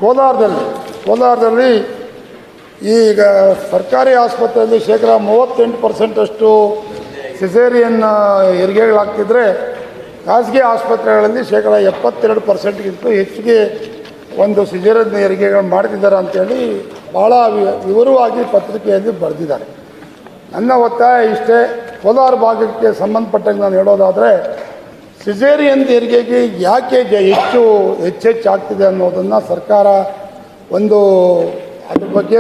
ಕೋಲಾರದಲ್ಲಿ ಈಗ ಸರ್ಕಾರಿ ಆಸ್ಪತ್ರೆಯಲ್ಲಿ ಶೇಕಡ 38% ಸಿಸೇರಿಯನ್ ಹೆರಿಗೆಗಳಾಗ್ತಿದ್ರೆ ಖಾಸಗಿ ಆಸ್ಪತ್ರೆಗಳಲ್ಲಿ ಶೇಕಡ 72%ಗಿಂತ ಹೆಚ್ಚಿಗೆ ಒಂದು ಸಿಸೇರಿಯನ್ ಹೆರಿಗೆಗಳು ಮಾಡ್ತಿದ್ದಾರೆ ಅಂತೇಳಿ ಭಾಳ ವಿವರವಾಗಿ ಪತ್ರಿಕೆಯಲ್ಲಿ ಬರೆದಿದ್ದಾರೆ. ನನ್ನ ಒತ್ತಾಯ ಇಷ್ಟೇ, ಕೋಲಾರ ಭಾಗಕ್ಕೆ ಸಂಬಂಧಪಟ್ಟಂಗೆ ನಾನು ಹೇಳೋದಾದರೆ ಸಿಸೇರಿಯನ್ ಹೆರಿಗೆಗೆ ಯಾಕೆ ಹೆಚ್ಚಾಗ್ತಿದೆ ಅನ್ನೋದನ್ನು ಸರ್ಕಾರ ಅದ್ರ ಬಗ್ಗೆ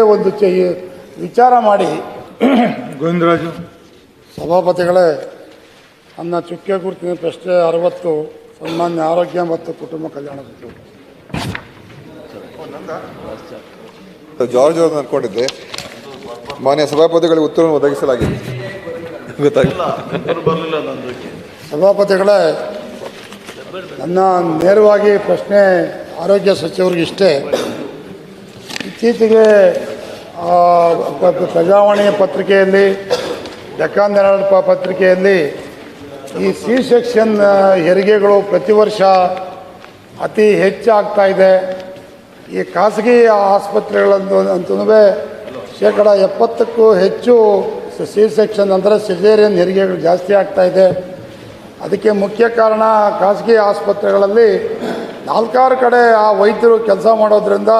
ವಿಚಾರ ಮಾಡಿ. ಗೋವಿಂದರಾಜು ಸಭಾಪತಿಗಳೇ, ನನ್ನ ಚುಕ್ಕೆ ಗುರುತಿನ ಪ್ರಶ್ನೆ 60 ಸಾಮಾನ್ಯ ಆರೋಗ್ಯ ಮತ್ತು ಕುಟುಂಬ ಕಲ್ಯಾಣ ಸಚಿವರು ಜಾರ್ಜ್ ಅವ್ರನ್ನ ಅನ್ಕೊಂಡಿದ್ದೆ. ಮಾನ್ಯ ಸಭಾಪತಿಗಳಿಗೆ ಉತ್ತರವನ್ನು ಒದಗಿಸಲಾಗಿದೆ. ಸಭಾಪತಿಗಳೇ, ನನ್ನ ನೇರವಾಗಿ ಪ್ರಶ್ನೆ ಆರೋಗ್ಯ ಸಚಿವರಿಗೆ ಇಷ್ಟೇ. ಇತ್ತೀಚೆಗೆ ಪ್ರಜಾವಾಣಿಯ ಪತ್ರಿಕೆಯಲ್ಲಿ, ಡೆಕ್ಕನ್ ಹೆರಾಲ್ಡ್ ಪತ್ರಿಕೆಯಲ್ಲಿ ಈ ಸಿ ಸೆಕ್ಷನ್ ಹೆರಿಗೆಗಳು ಪ್ರತಿ ವರ್ಷ ಅತಿ ಹೆಚ್ಚಾಗ್ತಾ ಇದೆ. ಈ ಖಾಸಗಿ ಆಸ್ಪತ್ರೆಗಳಂತೂ ಶೇಕಡ 70ಕ್ಕೂ ಹೆಚ್ಚು ಸಿ ಸೆಕ್ಷನ್ ಅಂದರೆ ಸಿಸೇರಿಯನ್ ಹೆರಿಗೆಗಳು ಜಾಸ್ತಿ ಆಗ್ತಾ ಇದೆ. ಅದಕ್ಕೆ ಮುಖ್ಯ ಕಾರಣ ಖಾಸಗಿ ಆಸ್ಪತ್ರೆಗಳಲ್ಲಿ 4-6 ಕಡೆ ಆ ವೈದ್ಯರು ಕೆಲಸ ಮಾಡೋದ್ರಿಂದ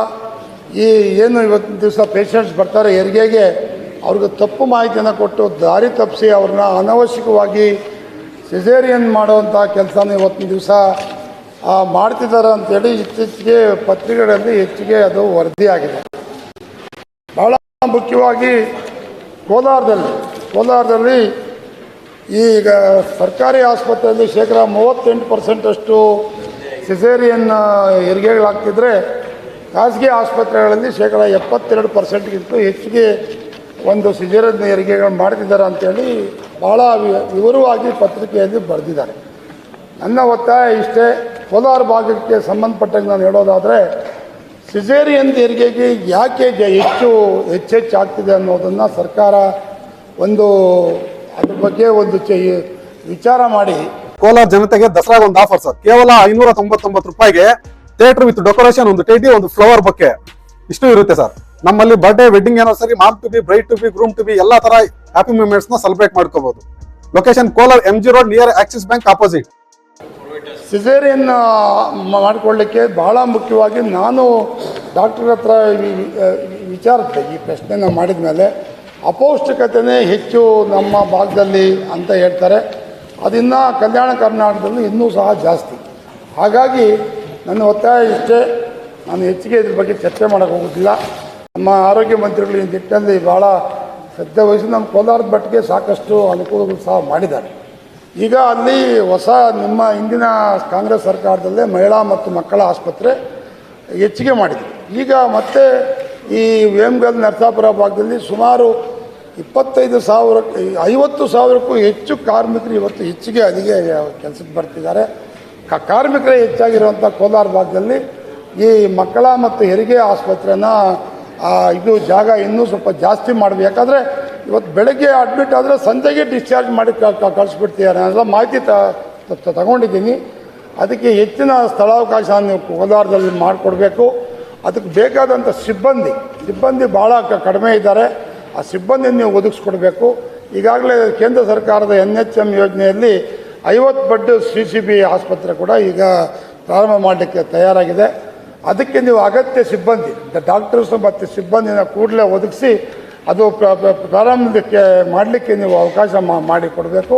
ಏನು ಇವತ್ತಿನ ದಿವಸ ಪೇಷಂಟ್ಸ್ ಬರ್ತಾರೆ ಹೆರಿಗೆಗೆ, ಅವ್ರಿಗೆ ತಪ್ಪು ಮಾಹಿತಿಯನ್ನು ಕೊಟ್ಟು ದಾರಿ ತಪ್ಪಿಸಿ ಅವ್ರನ್ನ ಅನವಶ್ಯಕವಾಗಿ ಸಿಸೇರಿಯನ್ ಮಾಡುವಂಥ ಕೆಲಸನ ಇವತ್ತಿನ ದಿವಸ ಮಾಡ್ತಿದ್ದಾರೆ ಅಂಥೇಳಿ ಇತ್ತೀಚೆಗೆ ಪತ್ರಿಕೆಗಳಲ್ಲಿ ಹೆಚ್ಚಿಗೆ ಅದು ವರದಿಯಾಗಿದೆ. ಭಾಳ ಮುಖ್ಯವಾಗಿ ಕೋಲಾರದಲ್ಲಿ ಈಗ ಸರ್ಕಾರಿ ಆಸ್ಪತ್ರೆಯಲ್ಲಿ ಶೇಕಡ 38% ಸಿಸೇರಿಯನ್ ಹೆರಿಗೆಗಳಾಗ್ತಿದ್ರೆ ಖಾಸಗಿ ಆಸ್ಪತ್ರೆಗಳಲ್ಲಿ ಶೇಕಡ 72%ಗಿಂತ ಹೆಚ್ಚಿಗೆ ಒಂದು ಸಿಸೇರಿಯನ್ ಹೆರಿಗೆಗಳು ಮಾಡ್ತಿದ್ದಾರೆ ಅಂಥೇಳಿ ಭಾಳ ವಿವರವಾಗಿ ಪತ್ರಿಕೆಯಲ್ಲಿ ಬರೆದಿದ್ದಾರೆ. ನನ್ನ ಒತ್ತಾಯ ಇಷ್ಟೇ, ಕೋಲಾರ ಭಾಗಕ್ಕೆ ಸಂಬಂಧಪಟ್ಟಂಗೆ ನಾನು ಹೇಳೋದಾದರೆ ಸಿಸೇರಿಯನ್ ಹೆರಿಗೆಗೆ ಯಾಕೆ ಹೆಚ್ಚಾಗ್ತಿದೆ ಅನ್ನೋದನ್ನು ಸರ್ಕಾರ ಅದ್ರ ಬಗ್ಗೆ ವಿಚಾರ ಮಾಡಿ. ಕೋಲಾರ ಜನತೆಗೆ ದಸರಾಗ ಒಂದು ಆಫರ್ ಸರ್, ಕೇವಲ 599 ರೂಪಾಯಿಗೆ ಥಿಯೇಟರ್ ವಿತ್ ಡೆಕೋರೇಷನ್, ಒಂದು ಟೇಟಿ, ಒಂದು ಫ್ಲವರ್ ಬೊಕ್ಕೆ ಇಷ್ಟು ಇರುತ್ತೆ ಸರ್. ನಮ್ಮಲ್ಲಿ birthday, wedding anniversary, mom to be, bride to be, groom to be ಎಲ್ಲ ತರ ಹ್ಯಾಪಿ ಮೂಮೆಂಟ್ಸ್ ನ ಸೆಲೆಬ್ರೇಟ್ ಮಾಡ್ಕೋಬಹುದು. Location Kolar MG road near Axis bank opposite. Caesarean ಮಾಡಿಕೊಳ್ಳಿಕ್ಕೆ ಬಹಳ ಮುಖ್ಯವಾಗಿ ನಾನು ಡಾಕ್ಟರ್ ಹತ್ರ ವಿಚಾರಿಸಿದೆ. ಈ ಪ್ರಶ್ನೆನ ಮಾಡಿದ ಮೇಲೆ ಅಪೌಷ್ಟಿಕತೆಯೇ ಹೆಚ್ಚು ನಮ್ಮ ಭಾಗದಲ್ಲಿ ಅಂತ ಹೇಳ್ತಾರೆ. ಅದಿನ್ನು ಕಲ್ಯಾಣ ಕರ್ನಾಟಕದಲ್ಲಿ ಇನ್ನೂ ಸಹ ಜಾಸ್ತಿ. ಹಾಗಾಗಿ ನನ್ನ ಒತ್ತಾಯ ಇಷ್ಟೇ, ನಾನು ಹೆಚ್ಚಿಗೆ ಇದ್ರ ಬಗ್ಗೆ ಚರ್ಚೆ ಮಾಡೋಕ್ಕೆ ಹೋಗೋದಿಲ್ಲ. ನಮ್ಮ ಆರೋಗ್ಯ ಮಂತ್ರಿಗಳು ಈ ನಿಟ್ಟಿನಲ್ಲಿ ಭಾಳ ಶ್ರದ್ಧೆ ವಹಿಸಿ ನಮ್ಮ ಕೋಲಾರದ ಮಟ್ಟಿಗೆ ಸಾಕಷ್ಟು ಅನುಕೂಲಗಳು ಸಹ ಮಾಡಿದ್ದಾರೆ. ಈಗ ಅಲ್ಲಿ ನಿಮ್ಮ ಹಿಂದಿನ ಕಾಂಗ್ರೆಸ್ ಸರ್ಕಾರದಲ್ಲೇ ಮಹಿಳಾ ಮತ್ತು ಮಕ್ಕಳ ಆಸ್ಪತ್ರೆ ಹೆಚ್ಚಿಗೆ ಮಾಡಿದೆ. ಈಗ ಮತ್ತೆ ಈ ವೇಮಗಲ್ ನರಸಾಪುರ ಭಾಗದಲ್ಲಿ ಸುಮಾರು 50,000ಕ್ಕೂ ಹೆಚ್ಚು ಕಾರ್ಮಿಕರು ಇವತ್ತು ಹೆಚ್ಚಿಗೆ ಅಲ್ಲಿಗೆ ಕೆಲಸಕ್ಕೆ ಬರ್ತಿದ್ದಾರೆ. ಕಾರ್ಮಿಕರೇ ಹೆಚ್ಚಾಗಿರುವಂಥ ಕೋಲಾರ ಭಾಗದಲ್ಲಿ ಈ ಮಕ್ಕಳ ಮತ್ತು ಹೆರಿಗೆ ಆಸ್ಪತ್ರೆನ ಇದು ಜಾಗ ಇನ್ನೂ ಸ್ವಲ್ಪ ಜಾಸ್ತಿ ಮಾಡಬೇಕು. ಯಾಕಂದರೆ ಇವತ್ತು ಬೆಳಗ್ಗೆ ಅಡ್ಮಿಟ್ ಆದರೆ ಸಂಜೆಗೆ ಡಿಸ್ಚಾರ್ಜ್ ಮಾಡಿ ಕಳಿಸ್ಬಿಡ್ತಿದ್ದಾರೆ. ನಾನೆಲ್ಲ ಮಾಹಿತಿ ತಗೊಂಡಿದ್ದೀನಿ. ಅದಕ್ಕೆ ಹೆಚ್ಚಿನ ಸ್ಥಳಾವಕಾಶ ನೀವು ಕೋಲಾರದಲ್ಲಿ ಮಾಡಿಕೊಡ್ಬೇಕು. ಅದಕ್ಕೆ ಬೇಕಾದಂಥ ಸಿಬ್ಬಂದಿ ಭಾಳ ಕಡಿಮೆ ಇದ್ದಾರೆ. ಆ ಸಿಬ್ಬಂದಿ ನೀವು ಒದಗಿಸ್ಕೊಡ್ಬೇಕು. ಈಗಾಗಲೇ ಕೇಂದ್ರ ಸರ್ಕಾರದ NHM ಯೋಜನೆಯಲ್ಲಿ 50 ಬೆಡ್ CCB ಆಸ್ಪತ್ರೆ ಕೂಡ ಈಗ ಪ್ರಾರಂಭ ಮಾಡಲಿಕ್ಕೆ ತಯಾರಾಗಿದೆ. ಅದಕ್ಕೆ ನೀವು ಅಗತ್ಯ ಸಿಬ್ಬಂದಿ, ಡಾಕ್ಟರ್ಸ್ ಮತ್ತು ಸಿಬ್ಬಂದಿನ ಕೂಡಲೇ ಒದಗಿಸಿ ಅದು ಪ್ರಾರಂಭಕ್ಕೆ ಮಾಡಲಿಕ್ಕೆ ನೀವು ಅವಕಾಶ ಮಾಡಿಕೊಡಬೇಕು.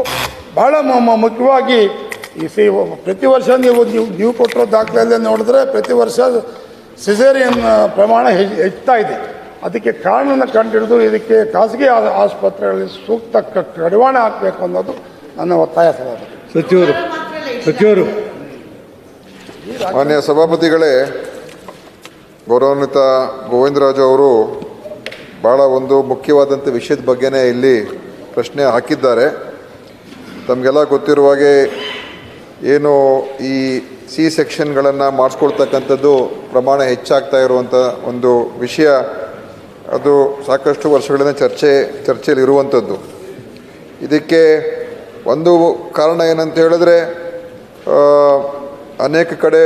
ಭಾಳ ಮುಖ್ಯವಾಗಿ ಪ್ರತಿ ವರ್ಷ ನೀವು ಕೊಟ್ಟಿರೋ ದಾಖಲೆಯಲ್ಲೇ ನೋಡಿದ್ರೆ ಪ್ರತಿ ವರ್ಷ ಸಿಸೇರಿಯನ್ ಪ್ರಮಾಣ ಹೆಚ್ಚುತ್ತಾ ಇದೆ. ಅದಕ್ಕೆ ಕಾರಣನ ಕಂಡುಹಿಡಿದು ಇದಕ್ಕೆ ಖಾಸಗಿ ಆಸ್ಪತ್ರೆಗಳಲ್ಲಿ ಸೂಕ್ತ ಕಡಿವಾಣ ಹಾಕಬೇಕು ಅನ್ನೋದು ನನ್ನ ಒತ್ತಾಯ. ಸಚಿವರು ಮಾನ್ಯ ಸಭಾಪತಿಗಳೇ, ಗೌರವಾನ್ವಿತ ಗೋವಿಂದರಾಜು ಅವರು ಭಾಳ ಒಂದು ಮುಖ್ಯವಾದಂಥ ವಿಷಯದ ಬಗ್ಗೆನೇ ಇಲ್ಲಿ ಪ್ರಶ್ನೆ ಹಾಕಿದ್ದಾರೆ. ತಮಗೆಲ್ಲ ಗೊತ್ತಿರುವ ಹಾಗೆ ಏನು ಈ ಸಿ ಸೆಕ್ಷನ್ಗಳನ್ನು ಮಾಡಿಸ್ಕೊಳ್ತಕ್ಕಂಥದ್ದು ಪ್ರಮಾಣ ಹೆಚ್ಚಾಗ್ತಾ ಇರುವಂಥ ಒಂದು ವಿಷಯ, ಅದು ಸಾಕಷ್ಟು ವರ್ಷಗಳಿಂದ ಚರ್ಚೆಯಲ್ಲಿ ಇರುವಂಥದ್ದು. ಇದಕ್ಕೆ ಒಂದು ಕಾರಣ ಏನಂತ ಹೇಳಿದ್ರೆ, ಅನೇಕ ಕಡೆ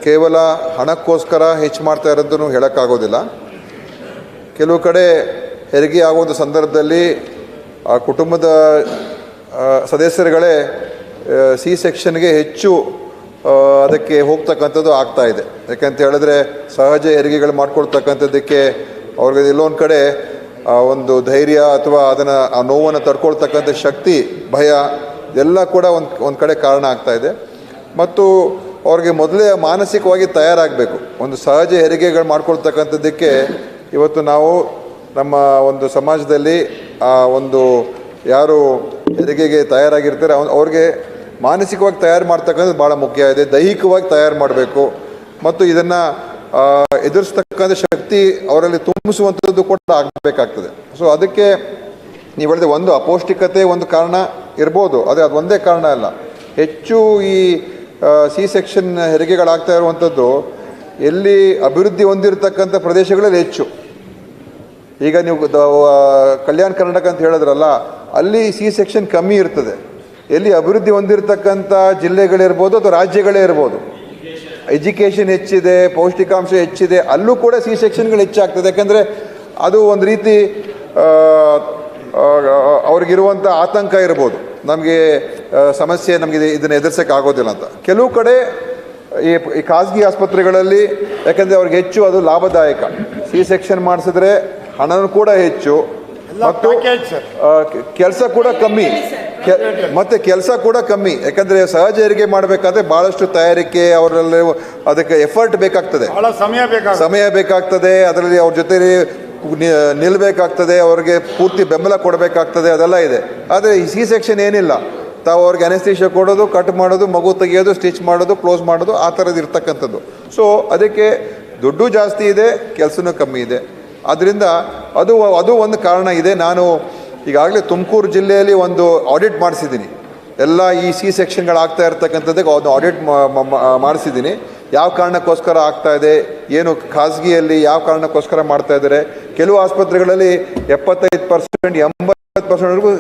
ಕೇವಲ ಹಣಕ್ಕೋಸ್ಕರ ಹೆಚ್ಚು ಮಾಡ್ತಾ ಇರೋದನ್ನು ಹೇಳೋಕ್ಕಾಗೋದಿಲ್ಲ. ಕೆಲವು ಕಡೆ ಹೆರಿಗೆ ಆಗುವಂಥ ಸಂದರ್ಭದಲ್ಲಿ ಆ ಕುಟುಂಬದ ಸದಸ್ಯರುಗಳೇ ಸಿ ಸೆಕ್ಷನ್ಗೆ ಹೆಚ್ಚು ಅದಕ್ಕೆ ಹೋಗ್ತಕ್ಕಂಥದ್ದು ಆಗ್ತಾ ಇದೆ. ಯಾಕಂತ ಹೇಳಿದ್ರೆ ಸಹಜ ಹೆರಿಗೆಗಳು ಮಾಡ್ಕೊಳ್ತಕ್ಕಂಥದ್ದಕ್ಕೆ ಅವ್ರಿಗೆ ಎಲ್ಲೊಂದು ಕಡೆ ಒಂದು ಧೈರ್ಯ ಅಥವಾ ಅದನ್ನು ಆ ನೋವನ್ನು ತಡ್ಕೊಳ್ತಕ್ಕಂಥ ಶಕ್ತಿ, ಭಯ ಎಲ್ಲ ಕೂಡ ಒಂದು ಕಡೆ ಕಾರಣ ಆಗ್ತಾ ಇದೆ. ಮತ್ತು ಅವ್ರಿಗೆ ಮೊದಲೇ ಮಾನಸಿಕವಾಗಿ ತಯಾರಾಗಬೇಕು. ಒಂದು ಸಹಜ ಹೆರಿಗೆಗಳು ಮಾಡ್ಕೊಳ್ತಕ್ಕಂಥದ್ದಕ್ಕೆ ಇವತ್ತು ನಾವು ನಮ್ಮ ಒಂದು ಸಮಾಜದಲ್ಲಿ ಆ ಒಂದು ಯಾರು ಹೆರಿಗೆಗೆ ತಯಾರಾಗಿರ್ತಾರೆ ಅವ್ರಿಗೆ ಮಾನಸಿಕವಾಗಿ ತಯಾರು ಮಾಡ್ತಕ್ಕಂಥದ್ದು ಭಾಳ ಮುಖ್ಯ ಇದೆ. ದೈಹಿಕವಾಗಿ ತಯಾರು ಮಾಡಬೇಕು ಮತ್ತು ಇದನ್ನು ಎದುರಿಸ್ತಕ್ಕಂಥ ಶಕ್ತಿ ಅವರಲ್ಲಿ ತುಂಬಿಸುವಂಥದ್ದು ಕೂಡ ಆಗಬೇಕಾಗ್ತದೆ. ಸೊ ಅದಕ್ಕೆ ನೀವು ಹೇಳಿದೆ ಒಂದು ಅಪೌಷ್ಟಿಕತೆ ಒಂದು ಕಾರಣ ಇರ್ಬೋದು, ಆದರೆ ಅದು ಒಂದೇ ಕಾರಣ ಅಲ್ಲ. ಹೆಚ್ಚು ಈ ಸಿ ಸೆಕ್ಷನ್ ಹೆರಿಗೆಗಳಾಗ್ತಾ ಇರುವಂಥದ್ದು ಎಲ್ಲಿ ಅಭಿವೃದ್ಧಿ ಹೊಂದಿರತಕ್ಕಂಥ ಪ್ರದೇಶಗಳಲ್ಲಿ ಹೆಚ್ಚು. ಈಗ ನೀವು ಕಲ್ಯಾಣ ಕರ್ನಾಟಕ ಅಂತ ಹೇಳಿದ್ರಲ್ಲ, ಅಲ್ಲಿ ಸಿ ಸೆಕ್ಷನ್ ಕಮ್ಮಿ ಇರ್ತದೆ. ಎಲ್ಲಿ ಅಭಿವೃದ್ಧಿ ಹೊಂದಿರತಕ್ಕಂಥ ಜಿಲ್ಲೆಗಳಿರ್ಬೋದು ಅಥವಾ ರಾಜ್ಯಗಳೇ ಇರ್ಬೋದು, ಎಜುಕೇಷನ್ ಹೆಚ್ಚಿದೆ, ಪೌಷ್ಟಿಕಾಂಶ ಹೆಚ್ಚಿದೆ, ಅಲ್ಲೂ ಕೂಡ ಸಿ ಸೆಕ್ಷನ್ಗಳು ಹೆಚ್ಚಾಗ್ತದೆ. ಯಾಕಂದರೆ ಅದು ಒಂದು ರೀತಿ ಅವ್ರಿಗಿರುವಂಥ ಆತಂಕ ಇರ್ಬೋದು, ನಮಗೆ ಸಮಸ್ಯೆ, ನಮಗೆ ಇದನ್ನು ಎದುರಿಸೋಕ್ಕೆ ಆಗೋದಿಲ್ಲ ಅಂತ. ಕೆಲವು ಕಡೆ ಈ ಖಾಸಗಿ ಆಸ್ಪತ್ರೆಗಳಲ್ಲಿ ಯಾಕಂದರೆ ಅವ್ರಿಗೆ ಹೆಚ್ಚು ಅದು ಲಾಭದಾಯಕ. ಸಿ ಸೆಕ್ಷನ್ ಮಾಡಿಸಿದ್ರೆ ಹಣನೂ ಕೂಡ ಹೆಚ್ಚು ಮತ್ತು ಕೆಲಸ ಕೂಡ ಕಮ್ಮಿ, ಮತ್ತು ಕೆಲಸ ಕೂಡ ಕಮ್ಮಿ. ಯಾಕಂದರೆ ಸಹಜ ಹೆರಿಗೆ ಮಾಡಬೇಕಾದ್ರೆ ಭಾಳಷ್ಟು ತಯಾರಿಕೆ, ಅವರಲ್ಲಿ ಅದಕ್ಕೆ ಎಫರ್ಟ್ ಬೇಕಾಗ್ತದೆ, ಸಮಯ ಬೇಕಾಗ್ತದೆ. ಅದರಲ್ಲಿ ಅವ್ರ ಜೊತೆ ನಿಲ್ಲಬೇಕಾಗ್ತದೆ, ಅವ್ರಿಗೆ ಪೂರ್ತಿ ಬೆಂಬಲ ಕೊಡಬೇಕಾಗ್ತದೆ, ಅದೆಲ್ಲ ಇದೆ. ಆದರೆ ಈ ಸಿ ಸೆಕ್ಷನ್ ಏನಿಲ್ಲ, ತಾವು ಅವ್ರಿಗೆ ಅನೆಸ್ಥೀಷಿಯಾ ಕೊಡೋದು, ಕಟ್ ಮಾಡೋದು, ಮಗು ತೆಗೆಯೋದು, ಸ್ಟಿಚ್ ಮಾಡೋದು, ಕ್ಲೋಸ್ ಮಾಡೋದು, ಆ ಥರದ್ದು ಇರ್ತಕ್ಕಂಥದ್ದು. ಸೊ ಅದಕ್ಕೆ ದುಡ್ಡು ಜಾಸ್ತಿ ಇದೆ, ಕೆಲಸನೂ ಕಮ್ಮಿ ಇದೆ. ಆದ್ದರಿಂದ ಅದು ಒಂದು ಕಾರಣ ಇದೆ. ನಾನು ಈಗಾಗಲೇ ತುಮಕೂರು ಜಿಲ್ಲೆಯಲ್ಲಿ ಒಂದು ಆಡಿಟ್ ಮಾಡಿಸಿದ್ದೀನಿ. ಎಲ್ಲ ಈ ಸಿ ಸೆಕ್ಷನ್ಗಳಾಗ್ತಾ ಇರ್ತಕ್ಕಂಥದ್ದಕ್ಕೆ ಒಂದು ಆಡಿಟ್ ಮಾಡಿಸಿದ್ದೀನಿ. ಯಾವ ಕಾರಣಕ್ಕೋಸ್ಕರ ಆಗ್ತಾ ಇದೆ, ಏನು ಖಾಸಗಿಯಲ್ಲಿ ಯಾವ ಕಾರಣಕ್ಕೋಸ್ಕರ ಮಾಡ್ತಾ ಇದ್ದಾರೆ. ಕೆಲವು ಆಸ್ಪತ್ರೆಗಳಲ್ಲಿ 75%, 80%ವರೆಗೂ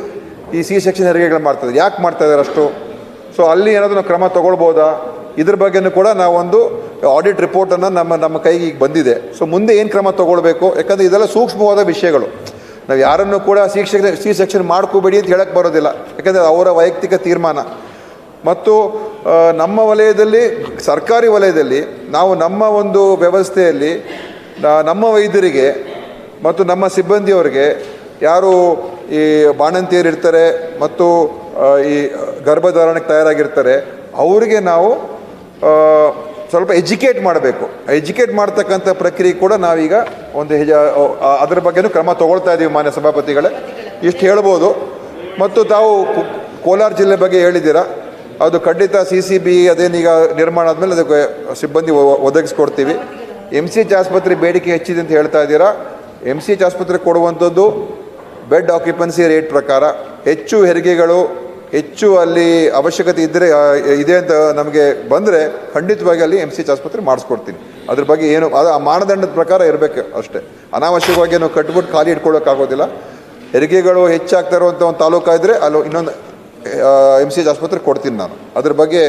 ಈ ಸಿ ಸೆಕ್ಷನ್ ಹೆರಿಗೆಗಳು ಮಾಡ್ತಾರೆ. ಯಾಕೆ ಮಾಡ್ತಾ ಇದ್ದಾರೆ ಅಷ್ಟು? ಸೊ ಅಲ್ಲಿ ಏನಾದರೂ ನಾವು ಕ್ರಮ ತೊಗೊಳ್ಬೋದಾ, ಇದ್ರ ಬಗ್ಗೆನೂ ಕೂಡ ನಾವೊಂದು ಆಡಿಟ್ ರಿಪೋರ್ಟನ್ನು ನಮ್ಮ ಕೈಗೆ ಈಗ ಬಂದಿದೆ. ಸೊ ಮುಂದೆ ಏನು ಕ್ರಮ ತೊಗೊಳ್ಬೇಕು, ಯಾಕಂದರೆ ಇದೆಲ್ಲ ಸೂಕ್ಷ್ಮವಾದ ವಿಷಯಗಳು. ನಾವು ಯಾರನ್ನು ಕೂಡ ಸಿ ಸೆಕ್ಷನ್ ಮಾಡ್ಕೋಬೇಡಿ ಅಂತ ಹೇಳಕ್ಕೆ ಬರೋದಿಲ್ಲ, ಯಾಕಂದರೆ ಅವರ ವೈಯಕ್ತಿಕ ತೀರ್ಮಾನ. ಮತ್ತು ನಮ್ಮ ವಲಯದಲ್ಲಿ, ಸರ್ಕಾರಿ ವಲಯದಲ್ಲಿ ನಾವು ನಮ್ಮ ಒಂದು ವ್ಯವಸ್ಥೆಯಲ್ಲಿ ನಮ್ಮ ವೈದ್ಯರಿಗೆ ಮತ್ತು ನಮ್ಮ ಸಿಬ್ಬಂದಿಯವರಿಗೆ ಯಾರು ಈ ಬಾಣಂತಿಯರು ಇರ್ತಾರೆ ಮತ್ತು ಈ ಗರ್ಭಧಾರಣೆಗೆ ತಯಾರಾಗಿರ್ತಾರೆ, ಅವರಿಗೆ ನಾವು ಸ್ವಲ್ಪ ಎಜುಕೇಟ್ ಮಾಡಬೇಕು. ಎಜುಕೇಟ್ ಮಾಡ್ತಕ್ಕಂಥ ಪ್ರಕ್ರಿಯೆ ಕೂಡ ನಾವೀಗ ಒಂದು ಅದರ ಬಗ್ಗೆನೂ ಕ್ರಮ ತೊಗೊಳ್ತಾ ಇದ್ದೀವಿ ಮಾನ್ಯ ಸಭಾಪತಿಗಳೇ. ಇಷ್ಟು ಹೇಳ್ಬೋದು. ಮತ್ತು ತಾವು ಕೋಲಾರ ಜಿಲ್ಲೆ ಬಗ್ಗೆ ಹೇಳಿದ್ದೀರಾ, ಅದು ಖಂಡಿತ CCB ಅದೇನೀಗ ನಿರ್ಮಾಣ ಆದಮೇಲೆ ಅದಕ್ಕೆ ಸಿಬ್ಬಂದಿ ಒದಗಿಸ್ಕೊಡ್ತೀವಿ. MCH ಆಸ್ಪತ್ರೆ ಬೇಡಿಕೆ ಹೆಚ್ಚಿದೆ ಅಂತ ಹೇಳ್ತಾ ಇದ್ದೀರಾ. MCH ಆಸ್ಪತ್ರೆ ಕೊಡುವಂಥದ್ದು ಬೆಡ್ ಆಕ್ಯುಪೆನ್ಸಿ ರೇಟ್ ಪ್ರಕಾರ ಹೆಚ್ಚು ಹೆರಿಗೆಗಳು, ಹೆಚ್ಚು ಅಲ್ಲಿ ಅವಶ್ಯಕತೆ ಇದೆ ಅಂತ ನಮಗೆ ಬಂದರೆ ಖಂಡಿತವಾಗಿ ಅಲ್ಲಿ MCH ಆಸ್ಪತ್ರೆ ಮಾಡಿಸ್ಕೊಡ್ತೀನಿ. ಅದ್ರ ಬಗ್ಗೆ ಏನು ಅದು ಆ ಮಾನದಂಡದ ಪ್ರಕಾರ ಇರಬೇಕು ಅಷ್ಟೇ. ಅನಾವಶ್ಯಕವಾಗಿ ನಾವು ಕಟ್ಬಿಟ್ಟು ಖಾಲಿ ಇಟ್ಕೊಳ್ಳೋಕ್ಕಾಗೋದಿಲ್ಲ. ಹೆರಿಗೆಗಳು ಹೆಚ್ಚಾಗ್ತಾ ಇರುವಂಥ ಒಂದು ತಾಲೂಕು ಇದ್ದರೆ ಅಲ್ಲಿ ಇನ್ನೊಂದು MCH ಆಸ್ಪತ್ರೆ ಕೊಡ್ತೀನಿ ನಾನು. ಅದ್ರ ಬಗ್ಗೆ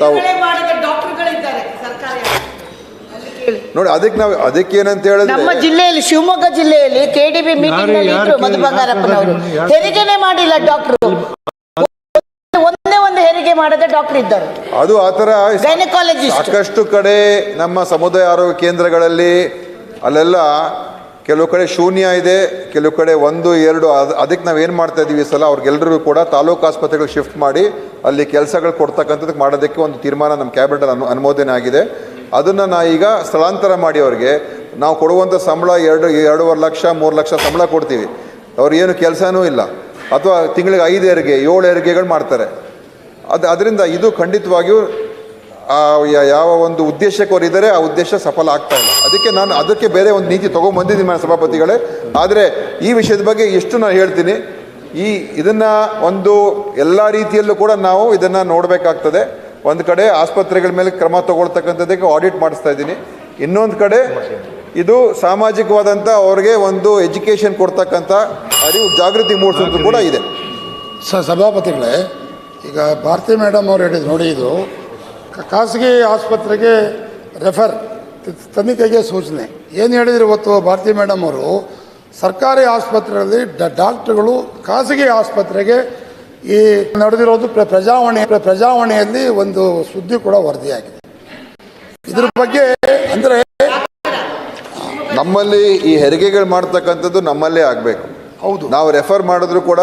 ತಾವು ನೋಡಿ. ಅದಕ್ಕೆ ಏನಂತ ಹೇಳಿದ್ರೆ, ನಮ್ಮ ಜಿಲ್ಲೆಯಲ್ಲಿ, ಶಿವಮೊಗ್ಗ ಜಿಲ್ಲೆಯಲ್ಲಿ KDB ಮೀಟಿಂಗ್ ನಲ್ಲಿ ಇದ್ರು ಮಧು ಬಂಗಾರಪ್ಪನವರು, ಹೆರಿಗೆನೇ ಮಾಡಿಲ್ಲ ಡಾಕ್ಟ್ರು. ಒಂದು ಹೆರಿಗೆ ಮಾಡದ ಡಾಕ್ಟರ್ ಇದ್ದರು. ಅದು ಆ ಥರ ಗೈನಕಾಲಜಿಸ್ಟ್ ಸಾಕಷ್ಟು ಕಡೆ ನಮ್ಮ ಸಮುದಾಯ ಆರೋಗ್ಯ ಕೇಂದ್ರಗಳಲ್ಲಿ ಅಲ್ಲೆಲ್ಲ ಕೆಲವು ಕಡೆ ಶೂನ್ಯ ಇದೆ, ಕೆಲವು ಕಡೆ 1, 2. ಅದಕ್ಕೆ ನಾವೇನು ಮಾಡ್ತಾ ಇದ್ದೀವಿ ಈ ಸಲ, ಅವ್ರಿಗೆಲ್ಲರಿಗೂ ಕೂಡ ತಾಲೂಕು ಆಸ್ಪತ್ರೆಗಳಿಗೆ ಶಿಫ್ಟ್ ಮಾಡಿ ಅಲ್ಲಿ ಕೆಲಸಗಳು ಕೊಡ್ತಕ್ಕಂಥದ್ದಕ್ಕೆ ಮಾಡೋದಕ್ಕೆ ಒಂದು ತೀರ್ಮಾನ ನಮ್ಮ ಕ್ಯಾಬಿನೆಟ್ ಅನುಮೋದನೆ ಆಗಿದೆ. ಅದನ್ನು ನಾ ಈಗ ಸ್ಥಳಾಂತರ ಮಾಡಿ ಅವ್ರಿಗೆ ನಾವು ಕೊಡುವಂಥ ಸಂಬಳ 2.5 ಲಕ್ಷ 3 ಲಕ್ಷ ಸಂಬಳ ಕೊಡ್ತೀವಿ. ಅವ್ರಿಗೇನು ಕೆಲಸನೂ ಇಲ್ಲ, ಅಥವಾ ತಿಂಗಳಿಗೆ 5 ಹೆರಿಗೆ 7 ಹೆರಿಗೆಗಳು ಮಾಡ್ತಾರೆ. ಅದರಿಂದ ಇದು ಖಂಡಿತವಾಗಿಯೂ ಯಾವ ಒಂದು ಉದ್ದೇಶಕ್ಕೆ ಅವರು ಇದ್ದಾರೆ ಆ ಉದ್ದೇಶ ಸಫಲ ಆಗ್ತಾ ಇಲ್ಲ. ಅದಕ್ಕೆ ಬೇರೆ ಒಂದು ನೀತಿ ತೊಗೊಂಬಂದಿದ್ದೀನಿ ಮಾನ್ಯ ಸಭಾಪತಿಗಳೇ. ಆದರೆ ಈ ವಿಷಯದ ಬಗ್ಗೆ ಎಷ್ಟು ನಾನು ಹೇಳ್ತೀನಿ, ಇದನ್ನು ಒಂದು ಎಲ್ಲ ರೀತಿಯಲ್ಲೂ ಕೂಡ ನಾವು ಇದನ್ನು ನೋಡಬೇಕಾಗ್ತದೆ. ಒಂದು ಕಡೆ ಆಸ್ಪತ್ರೆಗಳ ಮೇಲೆ ಕ್ರಮ ತಗೊಳ್ತಕ್ಕಂಥದ್ದಕ್ಕೆ ಆಡಿಟ್ ಮಾಡಿಸ್ತಾ ಇದ್ದೀನಿ, ಇನ್ನೊಂದು ಕಡೆ ಇದು ಸಾಮಾಜಿಕವಾದಂಥ ಅವ್ರಿಗೆ ಒಂದು ಎಜುಕೇಷನ್ ಕೊಡ್ತಕ್ಕಂಥ ಅರಿವು ಜಾಗೃತಿ ಮೂಡಿಸೋದು ಕೂಡ ಇದೆ. ಸಭಾಪತಿಗಳೇ, ಈಗ ಭಾರತಿ ಮೇಡಮ್ ಅವ್ರು ಹೇಳಿದ್ರು ನೋಡಿ, ಇದು ಖಾಸಗಿ ಆಸ್ಪತ್ರೆಗೆ ರೆಫರ್ ತನಿಖೆಗೆ ಸೂಚನೆ ಏನು ಹೇಳಿದ್ರು ಇವತ್ತು ಭಾರತಿ ಮೇಡಮ್ ಅವರು, ಸರ್ಕಾರಿ ಆಸ್ಪತ್ರೆಯಲ್ಲಿ ಡಾಕ್ಟರ್ಗಳು ಖಾಸಗಿ ಆಸ್ಪತ್ರೆಗೆ ಈ ನಡೆದಿರೋದು ಪ್ರಜಾವಾಣಿಯಲ್ಲಿ ಒಂದು ಸುದ್ದಿ ಕೂಡ ವರದಿಯಾಗಿದೆ. ಇದ್ರ ಬಗ್ಗೆ ಅಂದರೆ ನಮ್ಮಲ್ಲಿ ಈ ಹೆರಿಗೆಗಳು ಮಾಡ್ತಕ್ಕಂಥದ್ದು ನಮ್ಮಲ್ಲೇ ಆಗಬೇಕು. ಹೌದು, ನಾವು ರೆಫರ್ ಮಾಡಿದ್ರು ಕೂಡ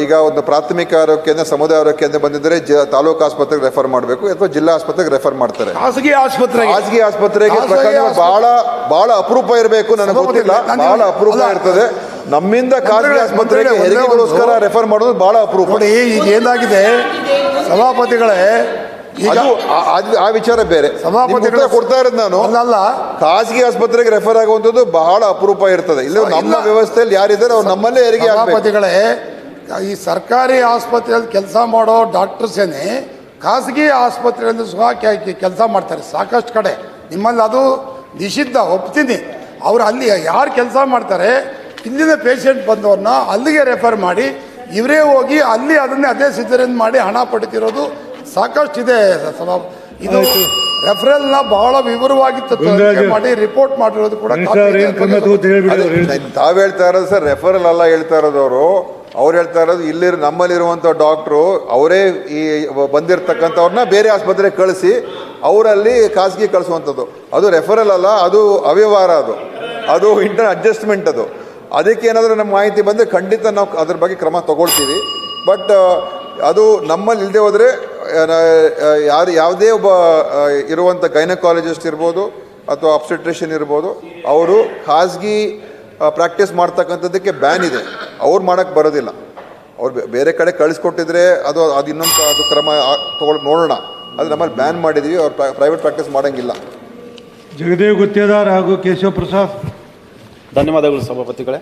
ಈಗ ಒಂದು ಪ್ರಾಥಮಿಕ ಆರೋಗ್ಯ ಕೇಂದ್ರ, ಸಮುದಾಯ ಆರೋಗ್ಯ ಕೇಂದ್ರ ಬಂದಿದ್ದರೆ ತಾಲೂಕು ಆಸ್ಪತ್ರೆಗೆ ರೆಫರ್ ಮಾಡಬೇಕು ಅಥವಾ ಜಿಲ್ಲಾ ಆಸ್ಪತ್ರೆಗೆ ರೆಫರ್ ಮಾಡ್ತಾರೆ. ಖಾಸಗಿ ಆಸ್ಪತ್ರೆಗೆ ಬಹಳ ಅಪರೂಪ ಇರಬೇಕು, ನನಗೆ ಗೊತ್ತಿಲ್ಲ, ಬಹಳ ಅಪರೂಪ ಇರ್ತದೆ. ನಮ್ಮಿಂದ ಖಾಸಗಿ ಆಸ್ಪತ್ರೆಗೆ ಹೆರಿಗೆಗೋಸ್ಕರ ರೆಫರ್ ಮಾಡೋದು ಬಹಳ ಅಪರೂಪ. ನೋಡಿ ಈಗ ಏನಾಗಿದೆ ಸಭಾಪತಿಗಳೇ, ಅದು ಆ ವಿಚಾರ ಬೇರೆ. ಸಭಾಪತಿಗಳು ಕೊಡ್ತಾ ಇರೋದು ನಾನು ಅಲ್ಲ, ಖಾಸಗಿ ಆಸ್ಪತ್ರೆಗೆ ರೆಫರ್ ಆಗುವಂಥದ್ದು ಬಹಳ ಅಪರೂಪ ಇರ್ತದೆ. ಇಲ್ಲ ನಮ್ಮ ವ್ಯವಸ್ಥೆಯಲ್ಲಿ ಯಾರಿದ್ದಾರೆ ಅವ್ರು ನಮ್ಮಲ್ಲೇ ಹೆರಿಗೆ ಆಗಬೇಕು. ಸಭಾಪತಿಗಳೇ, ಈ ಸರ್ಕಾರಿ ಆಸ್ಪತ್ರೆಯಲ್ಲಿ ಕೆಲಸ ಮಾಡೋ ಡಾಕ್ಟರ್ಸೇನೆ ಖಾಸಗಿ ಆಸ್ಪತ್ರೆಯಲ್ಲಿ ಸಹ ಕೆಲಸ ಮಾಡ್ತಾರೆ ಸಾಕಷ್ಟು ಕಡೆ. ನಿಮ್ಮಲ್ಲಿ ಅದು ನಿಷಿದ್ಧ, ಒಪ್ತೀನಿ. ಅವ್ರು ಅಲ್ಲಿ ಯಾರು ಕೆಲಸ ಮಾಡ್ತಾರೆ, ಇಲ್ಲಿನ ಪೇಷಂಟ್ ಬಂದವ್ರನ್ನ ಅಲ್ಲಿಗೆ ರೆಫರ್ ಮಾಡಿ ಇವರೇ ಹೋಗಿ ಅಲ್ಲಿ ಅದನ್ನೇ ಅದೇ ಸಿಜರಿನ್ ಮಾಡಿ ಹಣ ಪಡಿತಿರೋದು ಸಾಕಷ್ಟು ಇದೆ. ಇದು ರೆಫರಲ್ನ ಬಹಳ ವಿವರವಾಗಿ ಮಾಡಿ ರಿಪೋರ್ಟ್ ಮಾಡಿರೋದು ಕೂಡ ತಾವು ಹೇಳ್ತಾ ಇರೋದು ಸರ್, ರೆಫರಲ್ ಅಲ್ಲ ಹೇಳ್ತಾ ಇರೋದು ಅವ್ರು ಹೇಳ್ತಾ ಇರೋದು ಇಲ್ಲಿ ನಮ್ಮಲ್ಲಿರುವಂಥ ಡಾಕ್ಟ್ರು ಅವರೇ ಈ ಬಂದಿರತಕ್ಕಂಥವ್ರನ್ನ ಬೇರೆ ಆಸ್ಪತ್ರೆಗೆ ಕಳಿಸಿ ಅವರಲ್ಲಿ ಖಾಸಗಿ ಕಳಿಸುವಂಥದ್ದು. ಅದು ರೆಫರಲ್ ಅಲ್ಲ, ಅದು ಅವ್ಯವಹಾರ, ಅದು ಇಂಟರ್ ಅಡ್ಜಸ್ಟ್ಮೆಂಟ್. ಅದಕ್ಕೆ ಏನಾದರೂ ನಮ್ಮ ಮಾಹಿತಿ ಬಂದರೆ ಖಂಡಿತ ನಾವು ಅದ್ರ ಬಗ್ಗೆ ಕ್ರಮ ತಗೊಳ್ತೀವಿ. ಬಟ್ ಅದು ನಮ್ಮಲ್ಲಿ ಇಲ್ಲದೆ ಹೋದರೆ ಯಾವುದೇ ಒಬ್ಬ ಇರುವಂಥ ಗೈನಕಾಲಜಿಸ್ಟ್ ಇರ್ಬೋದು ಅಥವಾ ಅಬ್ಸ್ಟೆಟ್ರಿಷಿಯನ್ ಇರ್ಬೋದು, ಅವರು ಖಾಸಗಿ ಪ್ರಾಕ್ಟೀಸ್ ಮಾಡ್ತಕ್ಕಂಥದ್ದಕ್ಕೆ ಬ್ಯಾನ್ ಇದೆ. ಅವ್ರು ಮಾಡೋಕ್ಕೆ ಬರೋದಿಲ್ಲ. ಅವ್ರು ಬೇರೆ ಕಡೆ ಕಳಿಸ್ಕೊಟ್ಟಿದ್ರೆ ಅದು ಇನ್ನೊಂದು ಕ್ರಮ ತಗೊಳ್ಳೋದು ನೋಡೋಣ. ಅದು ನಮ್ಮಲ್ಲಿ ಬ್ಯಾನ್ ಮಾಡಿದ್ದೀವಿ. ಅವ್ರು ಪ್ರೈವೇಟ್ ಪ್ರಾಕ್ಟೀಸ್ ಮಾಡೋಂಗಿಲ್ಲ. ಜಗದೇವ್ ಗುತ್ತೇದಾರ್ ಹಾಗೂ ಕೇಶವ ಪ್ರಸಾದ್. ಧನ್ಯವಾದಗಳು ಸಭಾಪತಿಗಳೇ.